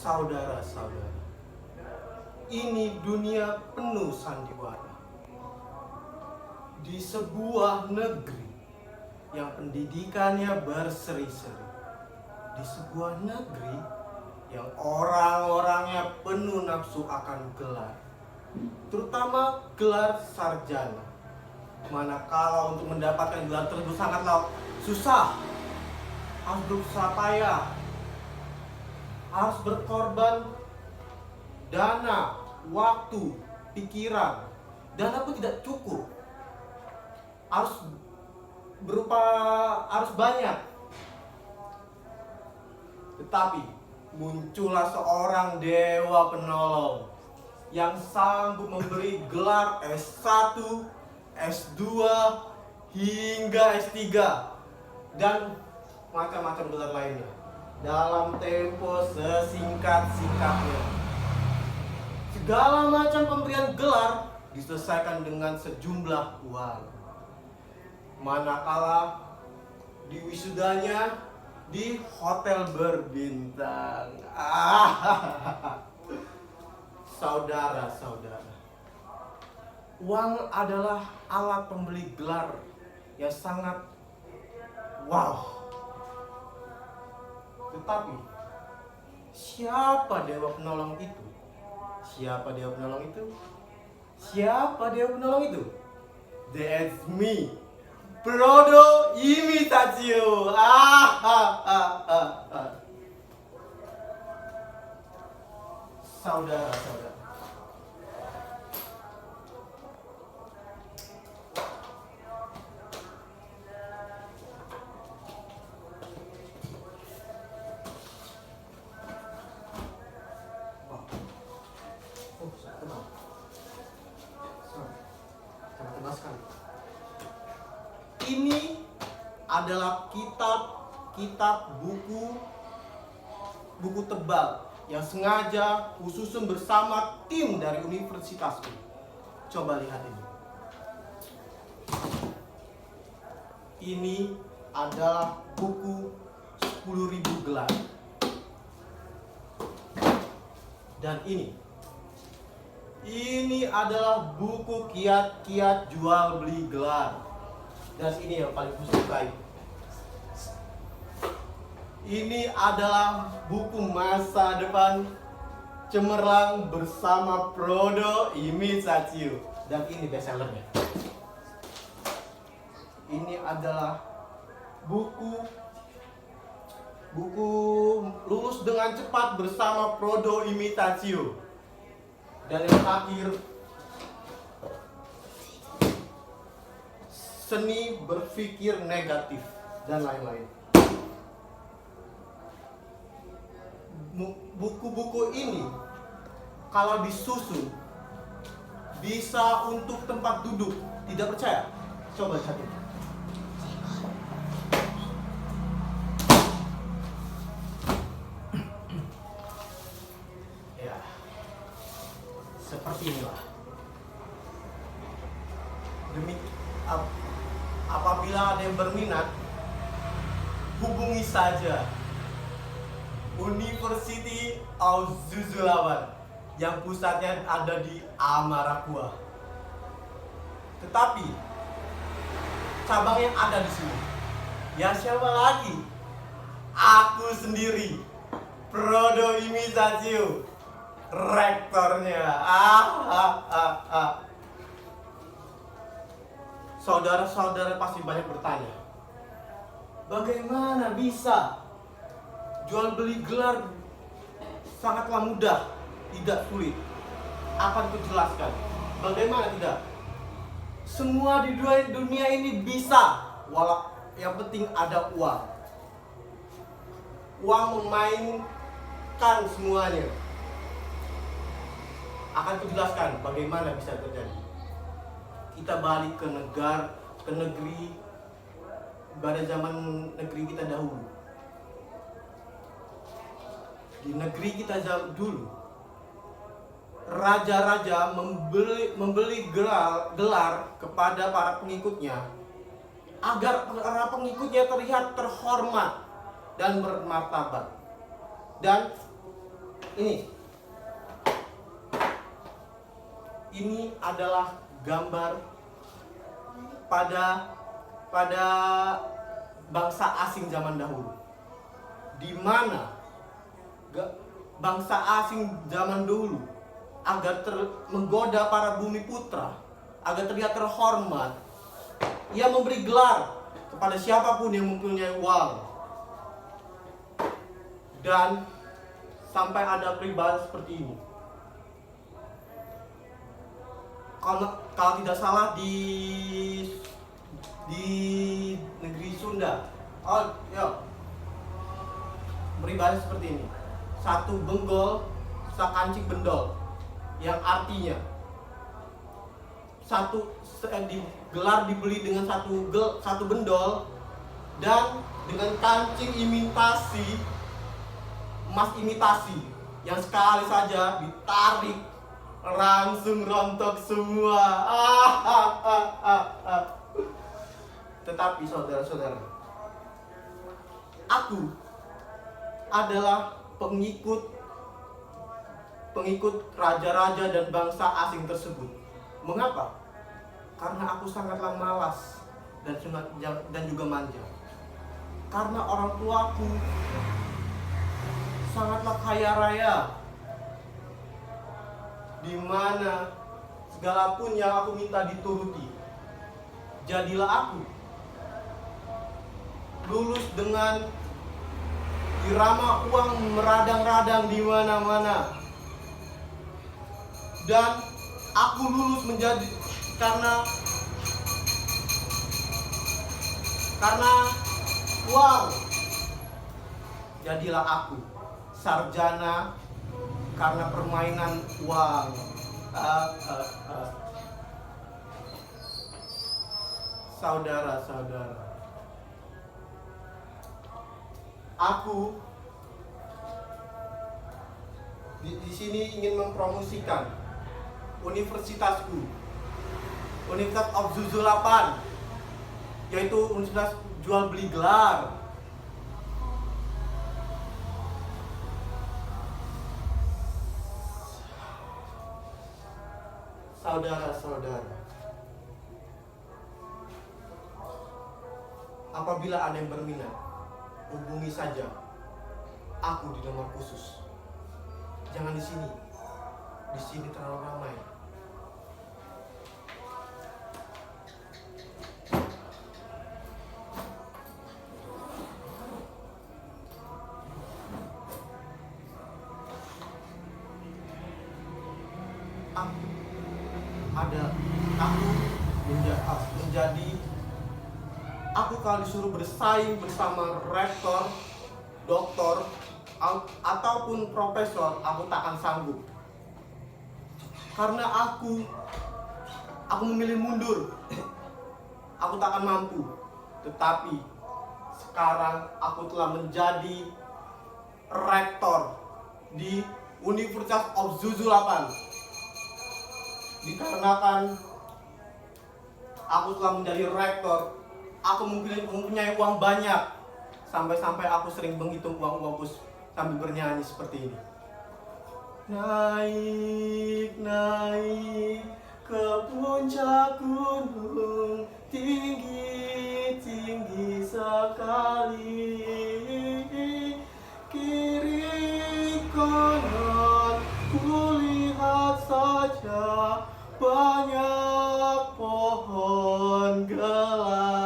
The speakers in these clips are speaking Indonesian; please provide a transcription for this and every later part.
Saudara-saudara, ini dunia penuh sandiwara. Di sebuah negeri yang pendidikannya berseri-seri, di sebuah negeri yang orang-orangnya penuh nafsu akan gelar, terutama gelar sarjana. Manakala untuk mendapatkan gelar tersebut sangatlah susah, harus berusaha payah, harus berkorban dana, waktu, pikiran. Dana pun tidak cukup, harus banyak. Tetapi muncullah seorang dewa penolong yang sanggup memberi gelar S1, S2 hingga S3 dan macam-macam gelar lainnya dalam tempo sesingkat-singkatnya. Segala macam pemberian gelar diselesaikan dengan sejumlah uang. Manakala di wisudanya di hotel berbintang. Saudara-saudara, uang adalah alat pembeli gelar yang sangat wow. Tetapi siapa dewa penolong itu? Siapa dewa penolong itu? Siapa dewa penolong itu? That's me, Frodo Imitatio. Saudara-saudara, ini adalah kitab buku tebal yang sengaja khusus bersama tim dari universitasku. Coba lihat ini. Ini adalah buku 10.000 gelar. Dan ini adalah buku kiat-kiat jual beli gelar. Dan ini yang paling kusukai. Ini adalah buku masa depan cemerlang bersama Frodo Imitatio. Dan ini bestsellernya. Ini adalah buku lulus dengan cepat bersama Frodo Imitatio. Dan yang terakhir, seni berpikir negatif dan lain-lain. Buku-buku ini kalau disusun bisa untuk tempat duduk. Tidak percaya? Coba lihat ini. Ya, seperti inilah. Apabila ada yang berminat, hubungi saja University of Zuzulawan yang pusatnya ada di Amarakua. Tetapi cabang yang ada di sini, ya siapa lagi? Aku sendiri, Frodo Imitatio, rektornya. Saudara-saudara pasti banyak bertanya, bagaimana bisa jual beli gelar? Sangatlah mudah, tidak sulit. Akan kujelaskan bagaimana tidak. Semua di dunia ini bisa, walau yang penting ada uang. Uang memainkan semuanya. Akan kujelaskan bagaimana bisa terjadi. Kita balik ke negeri pada zaman negeri kita dahulu. Di negeri kita dulu, raja-raja membeli gelar kepada para pengikutnya agar para pengikutnya terlihat terhormat dan bermartabat. Dan ini adalah gambar pada bangsa asing zaman dahulu, di mana bangsa asing zaman dulu agar menggoda para bumi putra, agar terlihat terhormat, ia memberi gelar kepada siapapun yang mempunyai uang. Dan sampai ada peribahasa seperti ini. Kalau tidak salah di negeri Sunda, peribahasa seperti ini: satu benggol sakancing bendol, yang artinya gelar dibeli dengan satu bendol dan dengan kancing imitasi emas imitasi yang sekali saja ditarik langsung rontok semua. Tetapi saudara-saudara, aku adalah pengikut raja-raja dan bangsa asing tersebut. Mengapa? Karena aku sangatlah malas dan juga manja. Karena orang tuaku sangatlah kaya raya, di mana segala pun yang aku minta dituruti. Jadilah aku lulus dengan irama uang meradang-radang di mana-mana. Dan aku lulus menjadi karena uang. Jadilah aku sarjana karena permainan uang. Saudara-saudara, aku di sini ingin mempromosikan universitasku, Universitas of Zuzulapan, yaitu universitas jual beli gelar. Saudara-saudara, apabila ada yang berminat, hubungi saja aku di nomor khusus. Jangan di sini. Di sini terlalu ramai. Aku kalau disuruh bersaing bersama rektor, doktor, ataupun profesor, aku tak akan sanggup. Karena aku memilih mundur. Aku tak akan mampu. Tetapi sekarang aku telah menjadi rektor di Universitas of Zuzulapan. Dikarenakan aku telah menjadi rektor, aku mempunyai uang banyak. Sampai-sampai aku sering menghitung uang-uangku sambil bernyanyi seperti ini. Naik, naik ke puncak gunung, tinggi, tinggi sekali. Kiri kanan kulihat saja banyak pohon gelar.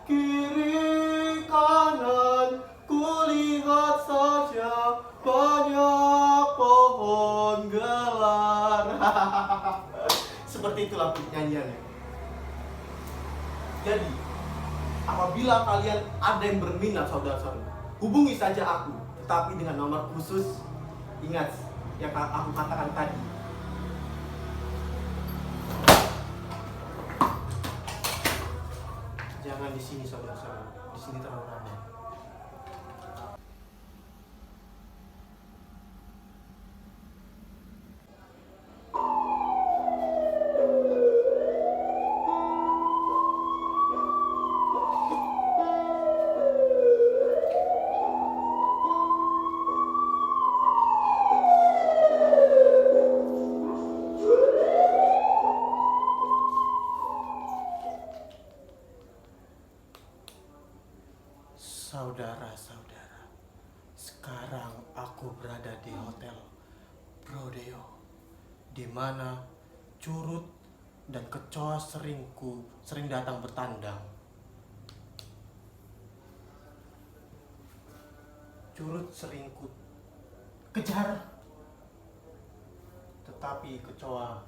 Kiri kanan kulihat saja banyak pohon gelar. Seperti itulah nyanyiannya. Jadi, apabila kalian ada yang berminat, saudara-saudara, hubungi saja aku, tetapi dengan nomor khusus. Ingat yang aku katakan tadi. Jangan di sini, saudara-saudara. Di sini terlalu ramai. Rodeo, di mana curut dan kecoa sering datang bertandang. Curut sering ku kejar, tetapi kecoa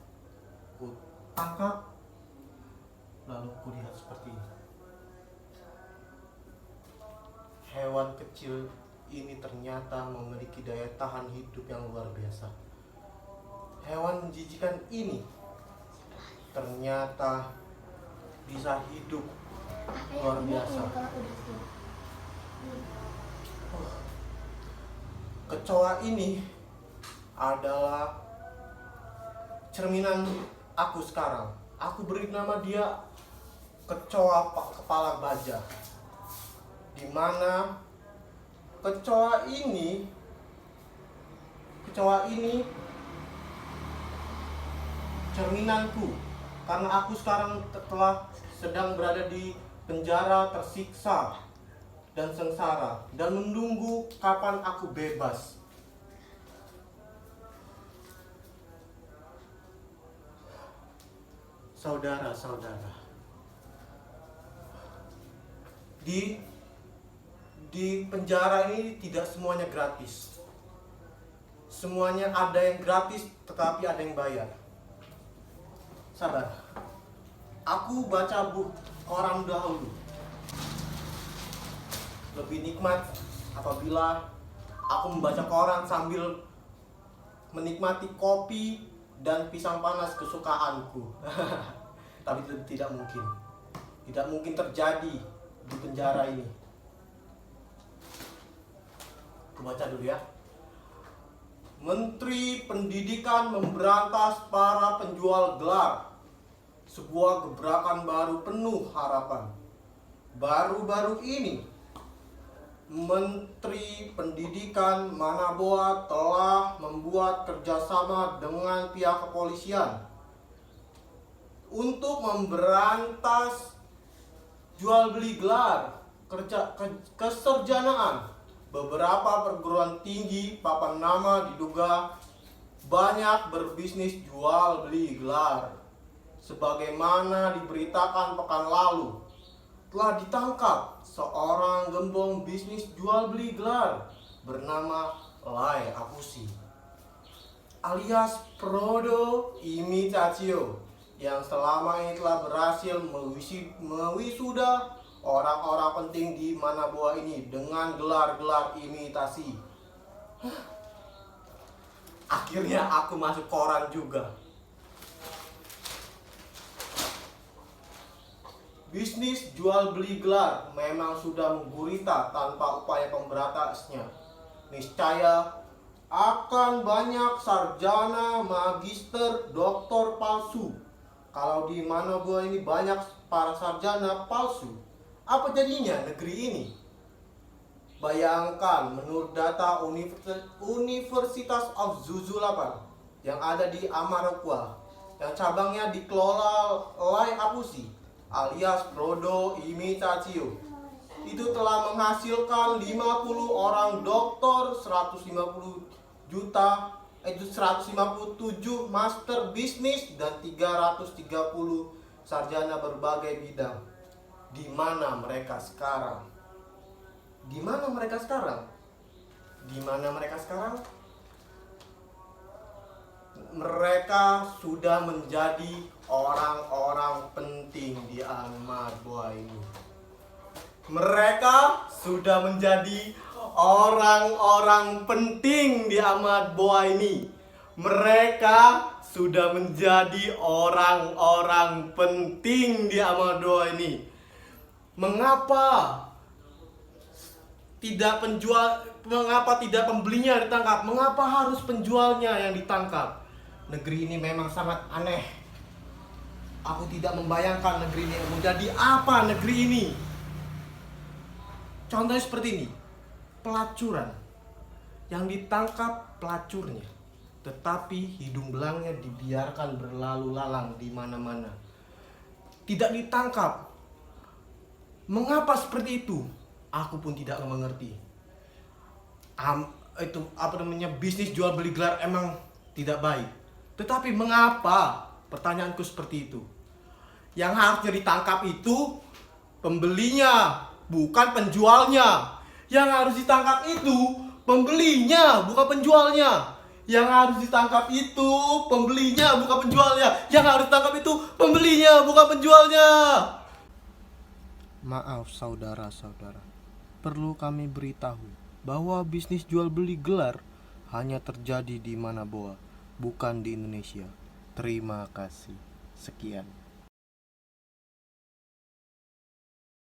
ku tangkap, lalu ku lihat seperti ini. Hewan kecil ini ternyata memiliki daya tahan hidup yang luar biasa. Hewan menjijikan ini ternyata bisa hidup luar biasa. Kecoa ini adalah cerminan aku sekarang. Aku beri nama dia kecoa kepala baja, di mana kecoa ini cerminanku, karena aku sekarang telah sedang berada di penjara, tersiksa dan sengsara, dan menunggu kapan aku bebas. Saudara-saudara, di penjara ini tidak semuanya gratis. Semuanya ada yang gratis, tetapi ada yang bayar. Sabar, aku baca buku koran dahulu. Lebih nikmat apabila aku membaca koran sambil menikmati kopi dan pisang panas kesukaanku. Tapi tidak mungkin terjadi di penjara ini. Aku baca dulu ya. Menteri Pendidikan memberantas para penjual gelar. Sebuah gebrakan baru penuh harapan. Baru-baru ini Menteri Pendidikan Manaboa telah membuat kerjasama dengan pihak kepolisian untuk memberantas jual beli gelar keserjanaan. Beberapa perguruan tinggi papan nama diduga banyak berbisnis jual beli gelar. Sebagaimana diberitakan pekan lalu, telah ditangkap seorang gembong bisnis jual beli gelar bernama Lai Apusi alias Prodo Imitachio, yang selama ini telah berhasil mewisuda orang-orang penting di Manaboa ini dengan gelar-gelar imitasi. Akhirnya aku masuk koran juga. Bisnis jual beli gelar memang sudah menggurita tanpa upaya pemberantasnya. Niscaya akan banyak sarjana, magister, doktor palsu. Kalau di Manaboa ini banyak para sarjana palsu, apa jadinya negeri ini? Bayangkan, menurut data Universitas of Zuzulapan yang ada di Amarokwa, yang cabangnya dikelola Lai Apusi alias Prodo Imitachio, itu telah menghasilkan 50 orang doktor, 157 master bisnis, dan 330 sarjana berbagai bidang. Di mana mereka sekarang? Di mana mereka sekarang? Di mana mereka sekarang? Mereka sudah menjadi orang-orang penting di Manaboa ini. Mereka sudah menjadi orang-orang penting di Manaboa ini. Mereka sudah menjadi orang-orang penting di Manaboa ini. Mengapa tidak pembelinya ditangkap? Mengapa harus penjualnya yang ditangkap? Negeri ini memang sangat aneh. Aku tidak membayangkan negeri ini menjadi apa negeri ini. Contohnya seperti ini. Pelacuran. Yang ditangkap pelacurnya, tetapi hidung belangnya dibiarkan berlalu lalang di mana-mana. Tidak ditangkap. Mengapa seperti itu? Aku pun tidak mengerti. Bisnis jual beli gelar emang tidak baik. Tetapi mengapa? Pertanyaanku seperti itu. Yang harusnya ditangkap itu pembelinya, bukan penjualnya. Yang harus ditangkap itu pembelinya, bukan penjualnya. Yang harus ditangkap itu pembelinya, bukan penjualnya. Yang harus ditangkap itu pembelinya, bukan penjualnya. Maaf saudara-saudara, perlu kami beritahu bahwa bisnis jual beli gelar hanya terjadi di Manaboa, bukan di Indonesia. Terima kasih. Sekian.